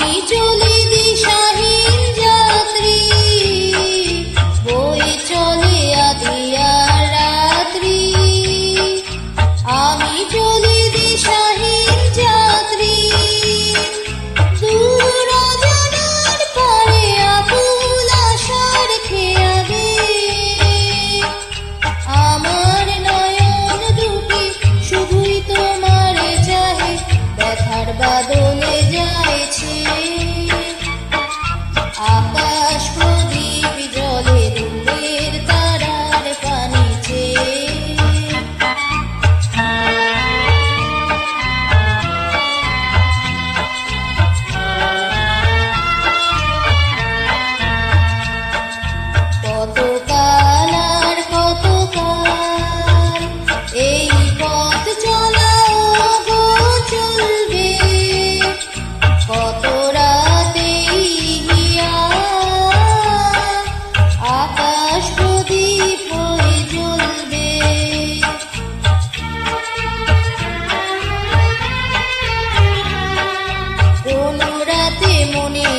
আমি চলি দিশাহীন যাত্রী, বয়ে চলে আঁধিয়ার রাত্রি। আমি চলি দিশাহীন যাত্রী, দূর অজানার পারে আকুল আশার খেয়াবে। আমার নয়ন দুটি শুধুই তোমারে চাহে, ব্যথার বাদলে যাইছে। আকাশ প্রদীপ জলে দুলের তারার পানিছে। কতকাল আর কতকাল এই পথ চলা গো চলবে, কত রাতেই হিয়া আকাশ প্রদীপ হয়ে জ্বলবে। কোন রাতে মনে